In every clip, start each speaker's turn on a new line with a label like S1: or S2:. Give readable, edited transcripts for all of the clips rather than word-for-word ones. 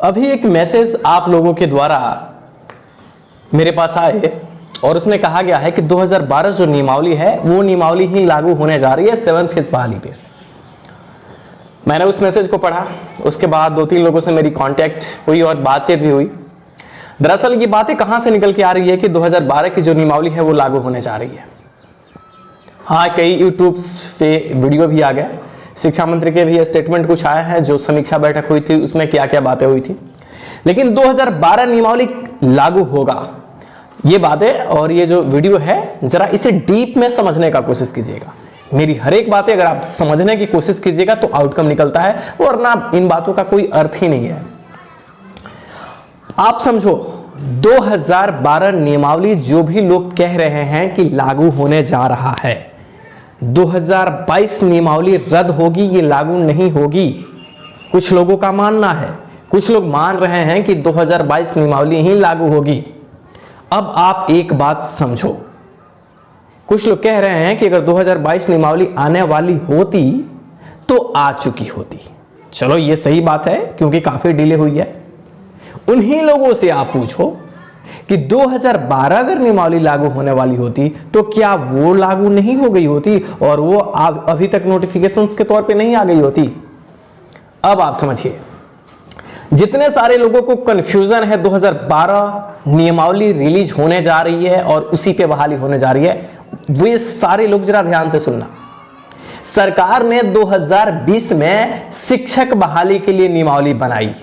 S1: अभी एक मैसेज आप लोगों के द्वारा मेरे पास आए और उसमें कहा गया है कि 2012 जो नियमावली है वो नियमावली ही लागू होने जा रही है 7 फेज बहाली पे। मैंने उस मैसेज को पढ़ा, उसके बाद 2-3 लोगों से मेरी कांटेक्ट हुई और बातचीत भी हुई। दरअसल ये बातें कहां से निकल के आ रही है कि 2012 की जो नियमावली है वो लागू होने जा रही है। हाँ, कई यूट्यूब पे वीडियो भी आ गया, शिक्षा मंत्री के भी स्टेटमेंट कुछ आया है, जो समीक्षा बैठक हुई थी उसमें क्या क्या बातें हुई थी। लेकिन 2012 नियमावली लागू होगा, ये बातें और ये जो वीडियो है जरा इसे डीप में समझने का कोशिश कीजिएगा। मेरी हर एक बातें अगर आप समझने की कोशिश कीजिएगा तो आउटकम निकलता है, वरना इन बातों का कोई अर्थ ही नहीं है। आप समझो, 2012 नियमावली जो भी लोग कह रहे हैं कि लागू होने जा रहा है, 2022 नियमावली रद्द होगी, ये लागू नहीं होगी। कुछ लोगों का मानना है, कुछ लोग मान रहे हैं कि 2022 नियमावली ही लागू होगी। अब आप एक बात समझो, कुछ लोग कह रहे हैं कि अगर 2022 नियमावली आने वाली होती तो आ चुकी होती। चलो ये सही बात है क्योंकि काफी डिले हुई है। उन्हीं लोगों से आप पूछो कि 2012 अगर नियमावली लागू होने वाली होती तो क्या वो लागू नहीं हो गई होती और वो अभी तक नोटिफिकेशंस के तौर पे नहीं आ गई होती। अब आप समझिए, जितने सारे लोगों को कंफ्यूजन है 2012 नियमावली रिलीज होने जा रही है और उसी पे बहाली होने जा रही है, वे सारे लोग जरा ध्यान से सुनना। सरकार ने 2020 में शिक्षक बहाली के लिए नियमावली बनाई,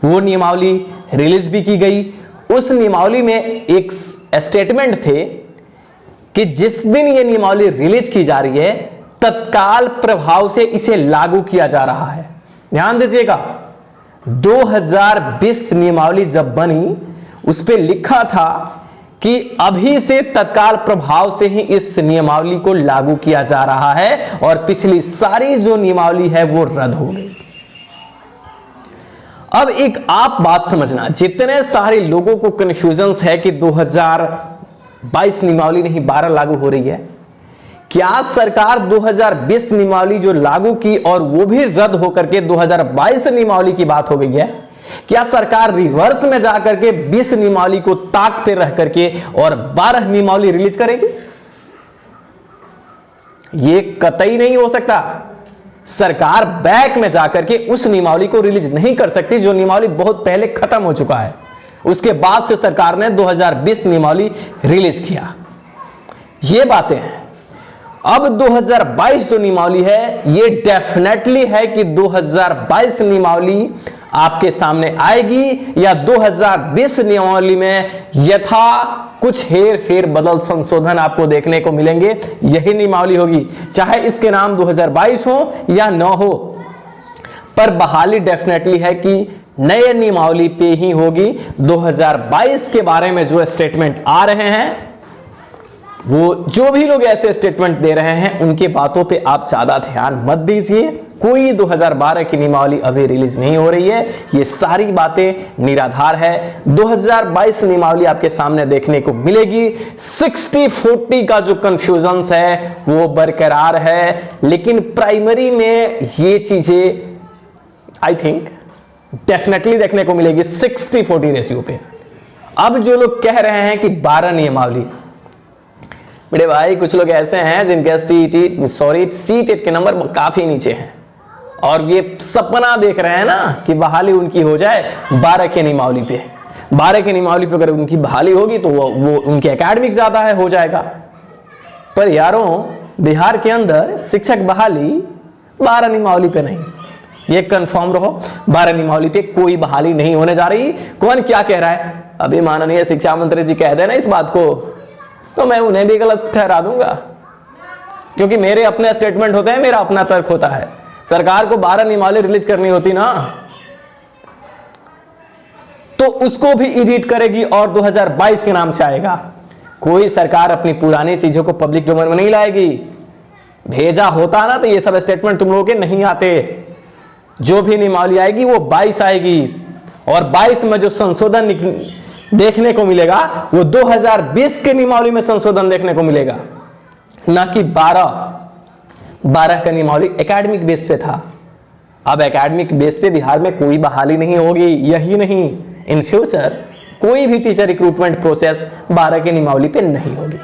S1: वो नियमावली रिलीज भी की गई। उस नियमावली में एक स्टेटमेंट थे कि जिस दिन ये नियमावली रिलीज की जा रही है तत्काल प्रभाव से इसे लागू किया जा रहा है। ध्यान दीजिएगा, 2020 नियमावली जब बनी उस पे लिखा था कि अभी से तत्काल प्रभाव से ही इस नियमावली को लागू किया जा रहा है और पिछली सारी जो नियमावली है वो रद्द हो गई। अब एक आप बात समझना, जितने सारे लोगों को कंफ्यूजन है कि 2022 नियमावली नहीं 12 लागू हो रही है, क्या सरकार 2020 नियमावली जो लागू की और वो भी रद्द होकर के 2022 नियमावली की बात हो गई है, क्या सरकार रिवर्स में जाकर के 20 नियमावली को ताकते रह करके और 12 नियमावली रिलीज करेगी? ये कतई नहीं हो सकता। सरकार बैक में जाकर के उस नियमावली को रिलीज नहीं कर सकती जो नियमावली बहुत पहले खत्म हो चुका है। उसके बाद से सरकार ने 2020 नियमावली रिलीज किया। ये बातें हैं। अब 2022 जो नियमावली है ये डेफिनेटली है कि 2022 नियमावली आपके सामने आएगी या 2020 नियमावली में यथा कुछ हेर फेर बदल संशोधन आपको देखने को मिलेंगे, यही नियमावली होगी। चाहे इसके नाम 2022 हो या न हो, पर बहाली डेफिनेटली है कि नए नियमावली पे ही होगी। 2022 के बारे में जो स्टेटमेंट आ रहे हैं, वो जो भी लोग ऐसे स्टेटमेंट दे रहे हैं उनकी बातों पे आप ज्यादा ध्यान मत दीजिए। कोई 2012 की नियमावली अभी रिलीज नहीं हो रही है, ये सारी बातें निराधार है। 2022 नियमावली आपके सामने देखने को मिलेगी। 60-40 का जो कंफ्यूजन है वो बरकरार है, लेकिन प्राइमरी में ये चीजें आई थिंक डेफिनेटली देखने को मिलेगी 60-40 रेशियो पे। अब जो लोग कह रहे हैं कि 12 नियमावली, बड़े भाई कुछ लोग ऐसे हैं जिनके सीटेट के नंबर काफी नीचे हैं और ये सपना देख रहे हैं ना कि बहाली उनकी हो जाए 12 के नियमावली पे। 12 के नियमावली पे अगर उनकी बहाली होगी तो वो उनके एकेडमिक ज्यादा है हो जाएगा। पर यारों, बिहार के अंदर शिक्षक बहाली 12 नियमावली पे नहीं, ये कंफर्म रहो, 12 नियमावली पे कोई बहाली नहीं होने जा रही। कौन क्या कह रहा है, अभी माननीय शिक्षा मंत्री जी कह देना इस बात को तो मैं उन्हें भी गलत ठहरा दूंगा, क्योंकि मेरे अपने स्टेटमेंट होते हैं, मेरा अपना तर्क होता है। सरकार को 12 नियमावली रिलीज करनी होती ना तो उसको भी एडिट करेगी और 2022 के नाम से आएगा। कोई सरकार अपनी पुरानी चीजों को पब्लिक डोमेन में नहीं लाएगी। भेजा होता ना तो ये सब स्टेटमेंट तुम लोगों के नहीं आते। जो भी नियमावली आएगी वो 22 आएगी और 22 में जो संशोधन देखने को मिलेगा वो 2020 के नियमावली में संशोधन देखने को मिलेगा, ना कि 12 का नियमावली एकेडमिक बेस पे था। अब एकेडमिक बेस पे बिहार में कोई बहाली नहीं होगी। यही नहीं, इन फ्यूचर कोई भी टीचर रिक्रूटमेंट प्रोसेस 12 की नियमावली पे नहीं होगी।